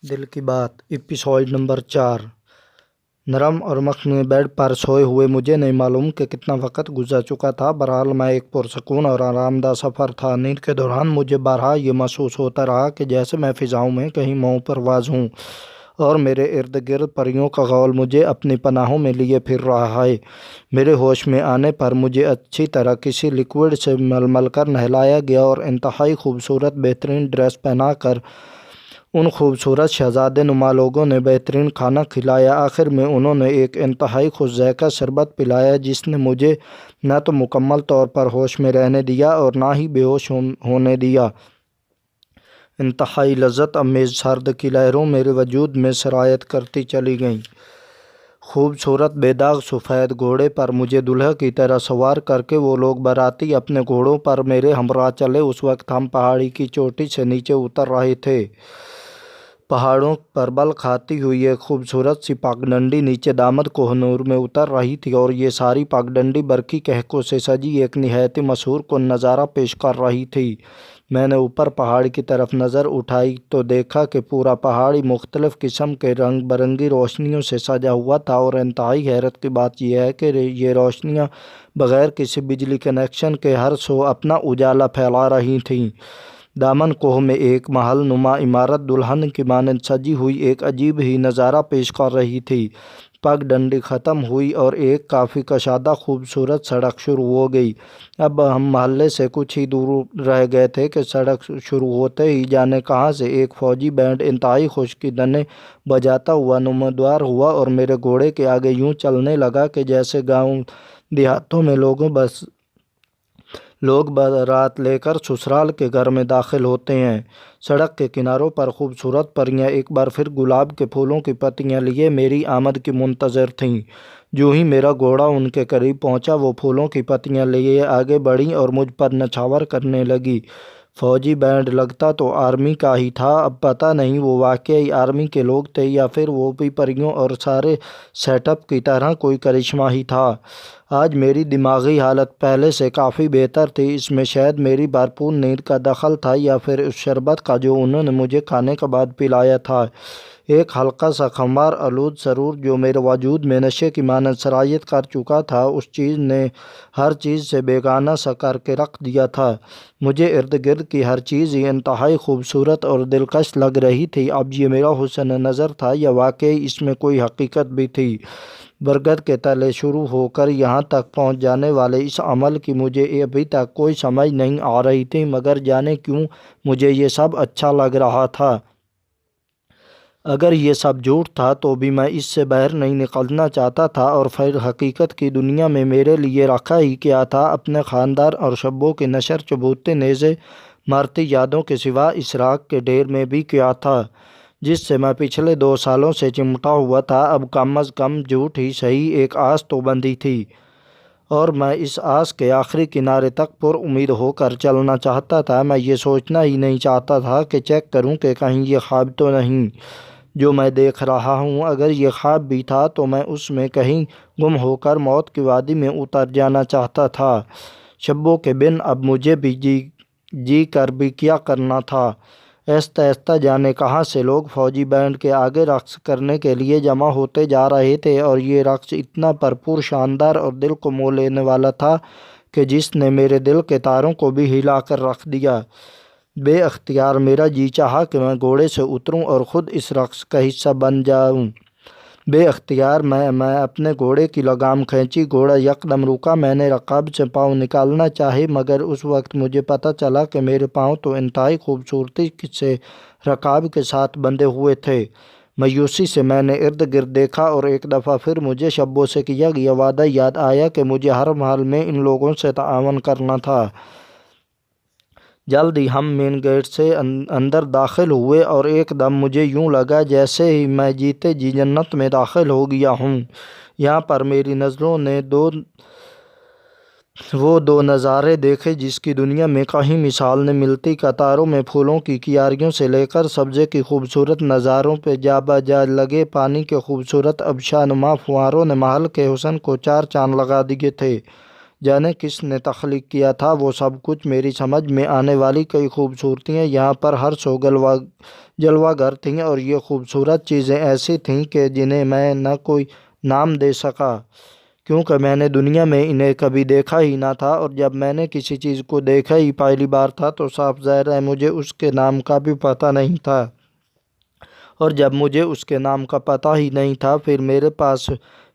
دل کی بات ایپیسوڈ نمبر 4۔ نرم اور مخملی بیڈ پر سوئے ہوئے مجھے نہیں معلوم کہ کتنا وقت گزر چکا تھا۔ بہرحال میں ایک پرسکون اور آرام دہ سفر تھا۔ نیند کے دوران مجھے بارہا یہ محسوس ہوتا رہا کہ جیسے میں فضاؤں میں کہیں مئو پرواز ہوں اور میرے ارد گرد پریوں کا غول مجھے اپنی پناہوں میں لیے پھر رہا ہے۔ میرے ہوش میں آنے پر مجھے اچھی طرح کسی لیکوڈ سے مل کر نہلایا گیا اور انتہائی خوبصورت بہترین ڈریس پہنا کر ان خوبصورت شہزادے نما لوگوں نے بہترین کھانا کھلایا۔ آخر میں انہوں نے ایک انتہائی خوش ذائقہ شربت پلایا جس نے مجھے نہ تو مکمل طور پر ہوش میں رہنے دیا اور نہ ہی بے ہوش ہونے دیا۔ انتہائی لذت امیز سرد کی لہروں میرے وجود میں سرایت کرتی چلی گئیں۔ خوبصورت بے داغ سفید گھوڑے پر مجھے دلہا کی طرح سوار کر کے وہ لوگ باراتی اپنے گھوڑوں پر میرے ہمراہ چلے۔ اس وقت ہم پہاڑی کی چوٹی سے نیچے اتر رہے تھے۔ پہاڑوں پر بل کھاتی ہوئی ایک خوبصورت سی پگڈنڈی نیچے دامد کوہ نور میں اتر رہی تھی اور یہ ساری پگڈنڈی برقی کہکوں سے سجی ایک نہایت مسحور کن نظارہ پیش کر رہی تھی۔ میں نے اوپر پہاڑ کی طرف نظر اٹھائی تو دیکھا کہ پورا پہاڑ مختلف قسم کے رنگ برنگی روشنیوں سے سجا ہوا تھا اور انتہائی حیرت کی بات یہ ہے کہ یہ روشنیاں بغیر کسی بجلی کنیکشن کے ہر سو اپنا اجالا پھیلا رہی تھیں۔ دامن کوہ میں ایک محل نما عمارت دلہن کی مانند سجی ہوئی ایک عجیب ہی نظارہ پیش کر رہی تھی۔ پگڈنڈی ختم ہوئی اور ایک کافی کشادہ خوبصورت سڑک شروع ہو گئی۔ اب ہم محلے سے کچھ ہی دور رہ گئے تھے کہ سڑک شروع ہوتے ہی جانے کہاں سے ایک فوجی بینڈ انتہائی خوش کی دنے بجاتا ہوا نمودار ہوا اور میرے گھوڑے کے آگے یوں چلنے لگا کہ جیسے گاؤں دیہاتوں میں لوگ بارات لے کر سسرال کے گھر میں داخل ہوتے ہیں۔ سڑک کے کناروں پر خوبصورت پریاں ایک بار پھر گلاب کے پھولوں کی پتیاں لیے میری آمد کی منتظر تھیں۔ جو ہی میرا گھوڑا ان کے قریب پہنچا وہ پھولوں کی پتیاں لیے آگے بڑھیں اور مجھ پر نچھاور کرنے لگی۔ فوجی بینڈ لگتا تو آرمی کا ہی تھا۔ اب پتہ نہیں وہ واقعی آرمی کے لوگ تھے یا پھر وہ بھی پریوں اور سارے سیٹ اپ کی طرح کوئی کرشمہ ہی تھا۔ آج میری دماغی حالت پہلے سے کافی بہتر تھی۔ اس میں شاید میری بھرپور نیند کا دخل تھا یا پھر اس شربت کا جو انہوں نے مجھے کھانے کے بعد پلایا تھا۔ ایک ہلکا سا خمار آلود سرور جو میرے وجود میں نشے کی مانند سرایت کر چکا تھا اس چیز نے ہر چیز سے بیگانہ سا کر کے رکھ دیا تھا۔ مجھے ارد گرد کی ہر چیز ہی انتہائی خوبصورت اور دلکش لگ رہی تھی۔ اب یہ میرا حسن نظر تھا یا واقعی اس میں کوئی حقیقت بھی تھی؟ برگد کے تلے شروع ہو کر یہاں تک پہنچ جانے والے اس عمل کی مجھے ابھی تک کوئی سمجھ نہیں آ رہی تھی، مگر جانے کیوں مجھے یہ سب اچھا لگ رہا تھا۔ اگر یہ سب جھوٹ تھا تو بھی میں اس سے باہر نہیں نکلنا چاہتا تھا اور پھر حقیقت کی دنیا میں میرے لیے رکھا ہی کیا تھا؟ اپنے خاندان اور شبوں کے نشر چبوتے نیزے مارتی یادوں کے سوا اس راکھ کے ڈھیر میں بھی کیا تھا جس سے میں پچھلے 2 سالوں سے چمٹا ہوا تھا؟ اب کم از کم جھوٹ ہی سہی ایک آس تو بندھی تھی اور میں اس آس کے آخری کنارے تک پر امید ہو کر چلنا چاہتا تھا۔ میں یہ سوچنا ہی نہیں چاہتا تھا کہ چیک کروں کہ کہیں یہ خواب تو نہیں جو میں دیکھ رہا ہوں۔ اگر یہ خواب بھی تھا تو میں اس میں کہیں گم ہو کر موت کی وادی میں اتر جانا چاہتا تھا۔ شبوں کے بن اب مجھے بھی جی کر بھی کیا کرنا تھا؟ آہستہ آہستہ جانے کہاں سے لوگ فوجی بینڈ کے آگے رقص کرنے کے لیے جمع ہوتے جا رہے تھے اور یہ رقص اتنا بھرپور، شاندار اور دل کو مو لینے والا تھا کہ جس نے میرے دل کے تاروں کو بھی ہلا کر رکھ دیا۔ بے اختیار میرا جی چاہا کہ میں گھوڑے سے اتروں اور خود اس رقص کا حصہ بن جاؤں۔ بے اختیار میں اپنے گھوڑے کی لگام کھینچی۔ گھوڑا یکدم رکا۔ میں نے رکاب سے پاؤں نکالنا چاہے مگر اس وقت مجھے پتہ چلا کہ میرے پاؤں تو انتہائی خوبصورتی سے رکاب کے ساتھ بندھے ہوئے تھے۔ مایوسی سے میں نے ارد گرد دیکھا اور ایک دفعہ پھر مجھے شبوں سے کیا گیا وعدہ یاد آیا کہ مجھے ہر حال میں ان لوگوں سے تعاون کرنا تھا۔ جلد ہی ہم مین گیٹ سے اندر داخل ہوئے اور ایک دم مجھے یوں لگا جیسے ہی میں جیتے جی جنت میں داخل ہو گیا ہوں۔ یہاں پر میری نظروں نے وہ دو نظارے دیکھے جس کی دنیا میں کہیں مثال نہیں ملتی۔ قطاروں میں پھولوں کی کیاریوں سے لے کر سبزے کی خوبصورت نظاروں پہ جا بجا لگے پانی کے خوبصورت آبشار نما فواروں نے محل کے حسن کو 4 چاند لگا دیے تھے۔ جانے کس نے تخلیق کیا تھا وہ سب کچھ۔ میری سمجھ میں آنے والی کئی خوبصورتیاں یہاں پر ہر سو جلوہ گر تھیں، اور یہ خوبصورت چیزیں ایسی تھیں کہ جنہیں میں نہ کوئی نام دے سکا، کیونکہ میں نے دنیا میں انہیں کبھی دیکھا ہی نہ تھا، اور جب میں نے کسی چیز کو دیکھا ہی پہلی بار تھا تو صاف ظاہر ہے مجھے اس کے نام کا بھی پتہ نہیں تھا، اور جب مجھے اس کے نام کا پتہ ہی نہیں تھا پھر میرے پاس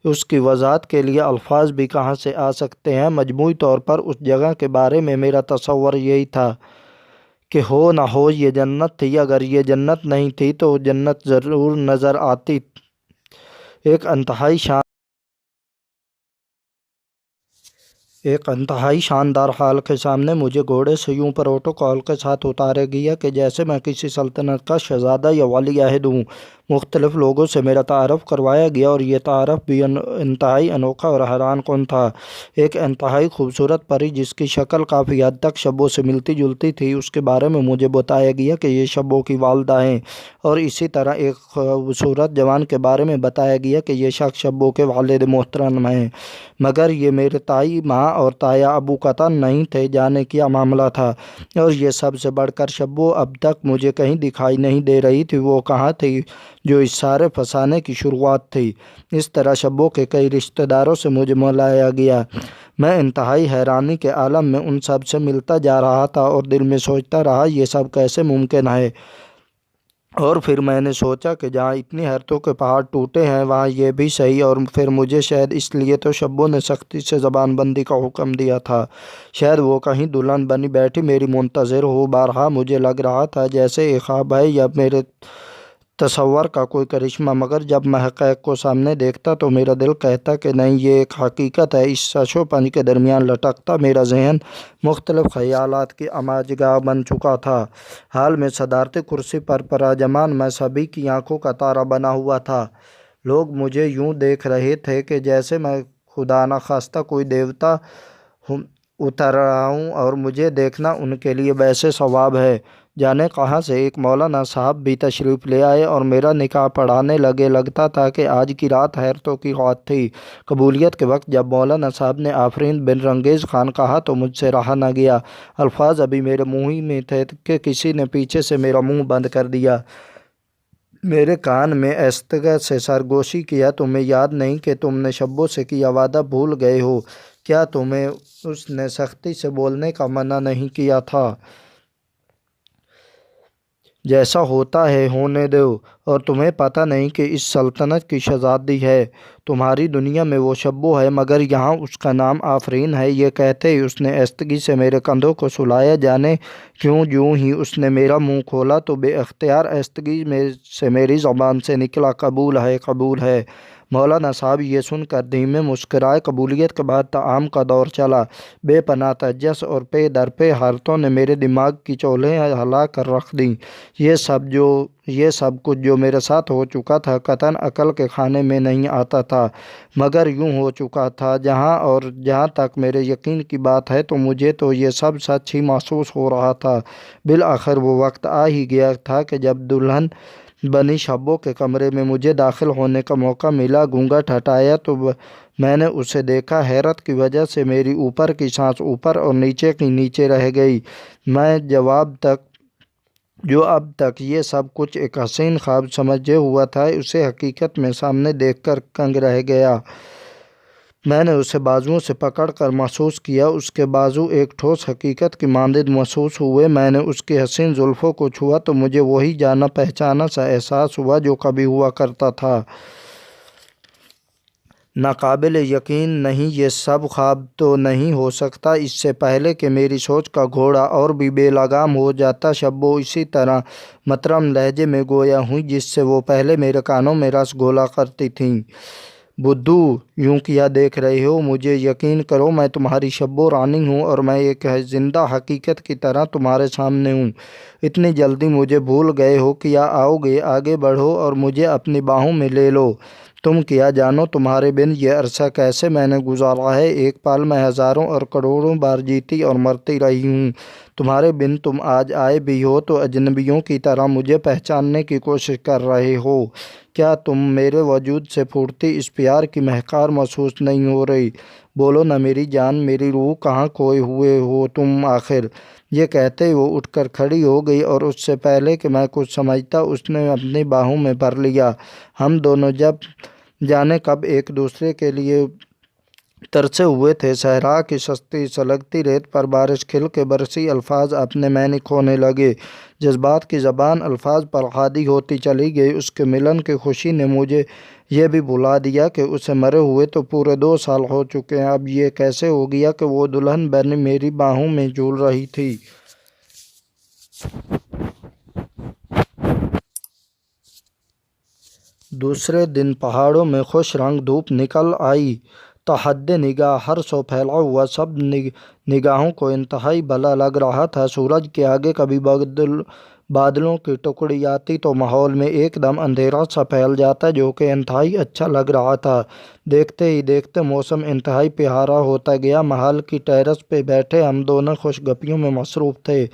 اس کی وضاحت کے لیے الفاظ بھی کہاں سے آ سکتے ہیں۔ مجموعی طور پر اس جگہ کے بارے میں میرا تصور یہی تھا کہ ہو نہ ہو یہ جنت تھی، اگر یہ جنت نہیں تھی تو جنت ضرور نظر آتی۔ ایک انتہائی شاندار حال کے سامنے مجھے گھوڑے سے یوں پروٹوکول کے ساتھ اتارا گیا کہ جیسے میں کسی سلطنت کا شہزادہ یا ولی عہد ہوں۔ مختلف لوگوں سے میرا تعارف کروایا گیا، اور یہ تعارف بھی انتہائی انوکھا اور حیران کن تھا۔ ایک انتہائی خوبصورت پری جس کی شکل کافی حد تک شبو سے ملتی جلتی تھی، اس کے بارے میں مجھے بتایا گیا کہ یہ شبو کی والدہ ہیں، اور اسی طرح ایک خوبصورت جوان کے بارے میں بتایا گیا کہ یہ شخص شبو کے والد محترم ہیں، مگر یہ میرے تائی ماں اور تایا ابو قطع نہیں تھے۔ جانے کیا معاملہ تھا، اور یہ سب سے بڑھ کر شبو اب تک مجھے کہیں دکھائی نہیں دے رہی تھی۔ وہ کہاں تھی جو اس سارے فسانے کی شروعات تھی؟ اس طرح شبو کے کئی رشتہ داروں سے مجھے ملایا گیا۔ میں انتہائی حیرانی کے عالم میں ان سب سے ملتا جا رہا تھا، اور دل میں سوچتا رہا یہ سب کیسے ممکن ہے؟ اور پھر میں نے سوچا کہ جہاں اتنی حیرتوں کے پہاڑ ٹوٹے ہیں وہاں یہ بھی صحیح، اور پھر مجھے شاید اس لیے تو شبو نے سختی سے زبان بندی کا حکم دیا تھا، شاید وہ کہیں دلہن بنی بیٹھی میری منتظر ہو۔ بارہا مجھے لگ رہا تھا جیسے ایک خواب ہے یا میرے تصور کا کوئی کرشمہ، مگر جب میں حقائق کو سامنے دیکھتا تو میرا دل کہتا کہ نہیں، یہ ایک حقیقت ہے۔ اس سچ و پنج کے درمیان لٹکتا میرا ذہن مختلف خیالات کی اماجگاہ بن چکا تھا۔ حال میں صدارتی کرسی پر پراجمان میں سبھی کی آنکھوں کا تارا بنا ہوا تھا۔ لوگ مجھے یوں دیکھ رہے تھے کہ جیسے میں خدا نخواستہ کوئی دیوتا اتر رہا ہوں، اور مجھے دیکھنا ان کے لیے ویسے ثواب ہے۔ جانے کہاں سے ایک مولانا صاحب بھی تشریف لے آئے اور میرا نکاح پڑھانے لگے۔ لگتا تھا کہ آج کی رات حیرتوں کی رات تھی۔ قبولیت کے وقت جب مولانا صاحب نے آفرین بن رنگیز خان کہا تو مجھ سے رہا نہ گیا۔ الفاظ ابھی میرے منہ ہی میں تھے کہ کسی نے پیچھے سے میرا منہ بند کر دیا۔ میرے کان میں ایستگا سے سرگوشی کیا، تمہیں یاد نہیں کہ تم نے شبو سے کیا وعدہ بھول گئے ہو؟ کیا تمہیں اس نے سختی سے بولنے کا منع نہیں کیا تھا؟ جیسا ہوتا ہے ہونے دو، اور تمہیں پتہ نہیں کہ اس سلطنت کی شہزادی ہے؟ تمہاری دنیا میں وہ شبو ہے، مگر یہاں اس کا نام آفرین ہے۔ یہ کہتے ہی اس نے ایستگی سے میرے کندھوں کو سلایا۔ جانے کیوں یوں ہی اس نے میرا منہ کھولا تو بے اختیار ایستگی سے میری زبان سے نکلا، قبول ہے، قبول ہے۔ مولانا صاحب یہ سن کر دھیمے مسکرائے۔ قبولیت کے بعد طعام کا دور چلا۔ بے پناہ تجس اور پے در پے حالتوں نے میرے دماغ کی چولیں ہلا کر رکھ دیں۔ یہ سب کچھ جو میرے ساتھ ہو چکا تھا قطعاً عقل کے خانے میں نہیں آتا تھا، مگر یوں ہو چکا تھا۔ جہاں تک میرے یقین کی بات ہے تو مجھے تو یہ سب سچ ہی محسوس ہو رہا تھا۔ بالآخر وہ وقت آ ہی گیا تھا کہ جب دلہن بنی شبو کے کمرے میں مجھے داخل ہونے کا موقع ملا۔ گھونگھٹ ہٹایا تو میں نے اسے دیکھا۔ حیرت کی وجہ سے میری اوپر کی سانس اوپر اور نیچے کی نیچے رہ گئی۔ میں جو اب تک یہ سب کچھ ایک حسین خواب سمجھے ہوا تھا، اسے حقیقت میں سامنے دیکھ کر کنگ رہ گیا۔ میں نے اسے بازوؤں سے پکڑ کر محسوس کیا۔ اس کے بازو ایک ٹھوس حقیقت کی مانند محسوس ہوئے۔ میں نے اس کی حسین زلفوں کو چھوا تو مجھے وہی جانا پہچانا سا احساس ہوا جو کبھی ہوا کرتا تھا۔ ناقابل یقین نہیں، یہ سب خواب تو نہیں ہو سکتا۔ اس سے پہلے کہ میری سوچ کا گھوڑا اور بھی بے لگام ہو جاتا، شبو اسی طرح مترم لہجے میں گویا ہوئی جس سے وہ پہلے میرے کانوں میں رس گھولا کرتی تھیں۔ بدھو، یوں کیا دیکھ رہے ہو؟ مجھے یقین کرو، میں تمہاری شبو رانی ہوں، اور میں ایک زندہ حقیقت کی طرح تمہارے سامنے ہوں۔ اتنی جلدی مجھے بھول گئے ہو؟ کیا آؤ گے؟ آگے بڑھو اور مجھے اپنی باہوں میں لے لو۔ تم کیا جانو تمہارے بن یہ عرصہ کیسے میں نے گزارا ہے؟ ایک پل میں ہزاروں اور کروڑوں بار جیتی اور مرتی رہی ہوں۔ تمہارے بن تم آج آئے بھی ہو تو اجنبیوں کی طرح مجھے پہچاننے کی کوشش کر رہے ہو۔ کیا تم میرے وجود سے پھوٹتی اس پیار کی مہکار محسوس نہیں ہو رہی؟ بولو نا میری جان، میری روح، کہاں کھوئے ہوئے ہو تم آخر؟ یہ کہتے وہ اٹھ کر کھڑی ہو گئی اور اس سے پہلے کہ میں کچھ سمجھتا اس نے اپنی باہوں میں بھر لیا۔ ہم دونوں جب جانے کب ایک دوسرے کے لیے ترسے ہوئے تھے۔ صحرا کی سستی سلگتی ریت پر بارش کھل کے برسی الفاظ اپنے معنی کھونے لگے۔ جذبات کی زبان الفاظ پر حاوی ہوتی چلی گئی۔ اس کے ملن کی خوشی نے مجھے یہ بھی بھلا دیا کہ اسے مرے ہوئے تو پورے 2 سال ہو چکے ہیں۔ اب یہ کیسے ہو گیا کہ وہ دلہن بنی میری باہوں میں جھول رہی تھی؟ دوسرے دن پہاڑوں میں خوش رنگ دھوپ نکل آئی۔ تحد نگاہ ہر سو پھیلا ہوا سب نگاہوں کو انتہائی بھلا لگ رہا تھا۔ سورج کے آگے کبھی بادلوں کی ٹکڑی آتی تو ماحول میں ایک دم اندھیرا سا پھیل جاتا جو کہ انتہائی اچھا لگ رہا تھا۔ دیکھتے ہی دیکھتے موسم انتہائی پیارا ہوتا گیا۔ محل کی ٹیرس پہ بیٹھے ہم دونوں خوش گپیوں میں مصروف تھے۔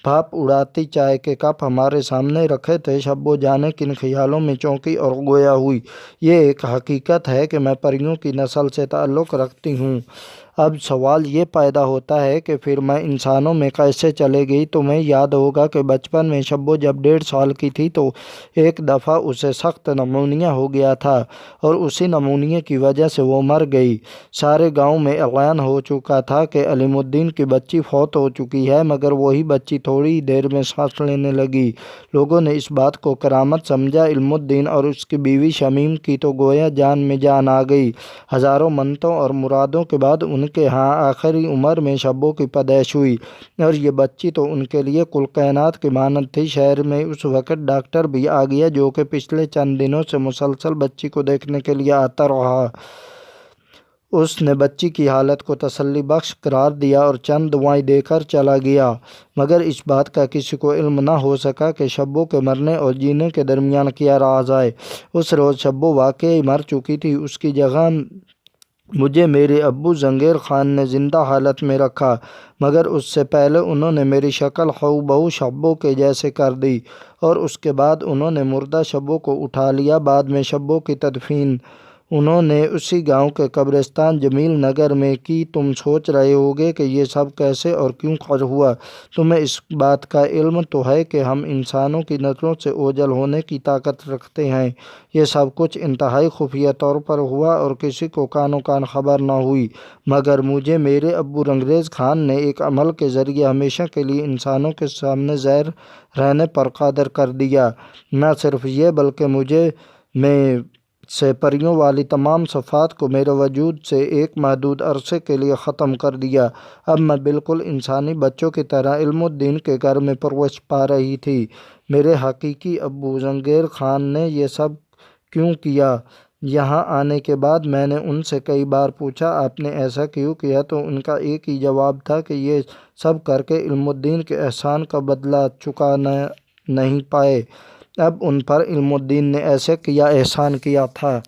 بھاپ اڑاتی چائے کے کپ ہمارے سامنے رکھے تھے۔ شبو جانے کن خیالوں میں چونکی اور گویا ہوئی۔ یہ ایک حقیقت ہے کہ میں پریوں کی نسل سے تعلق رکھتی ہوں۔ اب سوال یہ پیدا ہوتا ہے کہ پھر میں انسانوں میں کیسے چلے گئی؟ تمہیں یاد ہوگا کہ بچپن میں شبو جب 1.5 سال کی تھی تو ایک دفعہ اسے سخت نمونیا ہو گیا تھا اور اسی نمونیا کی وجہ سے وہ مر گئی۔ سارے گاؤں میں اعلان ہو چکا تھا کہ علیم الدین کی بچی فوت ہو چکی ہے، مگر وہی بچی تھوڑی دیر میں سانس لینے لگی۔ لوگوں نے اس بات کو کرامت سمجھا۔ علیم الدین اور اس کی بیوی شمیم کی تو گویا جان میں جان آ گئی۔ ہزاروں منتوں اور مرادوں کے بعد ان کے ہاں آخری عمر میں شبو کی پیدائش ہوئی اور یہ بچی تو ان کے لیے کل کائنات کی مانند تھی۔ شہر میں اس وقت ڈاکٹر بھی آ گیا جو کہ پچھلے چند دنوں سے مسلسل بچی کو دیکھنے کے لیے آتا رہا۔ اس نے بچی کی حالت کو تسلی بخش قرار دیا اور چند دعائیں دے کر چلا گیا، مگر اس بات کا کسی کو علم نہ ہو سکا کہ شبو کے مرنے اور جینے کے درمیان کیا راز ہے۔ اس روز شبو واقعی مر چکی تھی۔ اس کی جگہ مجھے میرے ابو جہانگیر خان نے زندہ حالت میں رکھا، مگر اس سے پہلے انہوں نے میری شکل ہو بہو شبو کے جیسے کر دی اور اس کے بعد انہوں نے مردہ شبو کو اٹھا لیا۔ بعد میں شبو کی تدفین انہوں نے اسی گاؤں کے قبرستان جمیل نگر میں کی۔ تم سوچ رہے ہوگے کہ یہ سب کیسے اور کیوں کر ہوا۔ تمہیں اس بات کا علم تو ہے کہ ہم انسانوں کی نظروں سے اوجھل ہونے کی طاقت رکھتے ہیں۔ یہ سب کچھ انتہائی خفیہ طور پر ہوا اور کسی کو کانوں کان خبر نہ ہوئی، مگر مجھے میرے ابو رنگریز خان نے ایک عمل کے ذریعے ہمیشہ کے لیے انسانوں کے سامنے ظاہر رہنے پر قادر کر دیا۔ نہ صرف یہ بلکہ مجھے میں سے پریوں والی تمام صفات کو میرے وجود سے ایک محدود عرصے کے لیے ختم کر دیا۔ اب میں بالکل انسانی بچوں کی طرح علیم الدین کے گھر میں پرورش پا رہی تھی۔ میرے حقیقی ابو جہانگیر خان نے یہ سب کیوں کیا؟ یہاں آنے کے بعد میں نے ان سے کئی بار پوچھا آپ نے ایسا کیوں کیا، تو ان کا ایک ہی جواب تھا کہ یہ سب کر کے علیم الدین کے احسان کا بدلہ چکا نہیں پائے۔ اب ان پر علیم الدین نے ایسے کیا احسان کیا تھا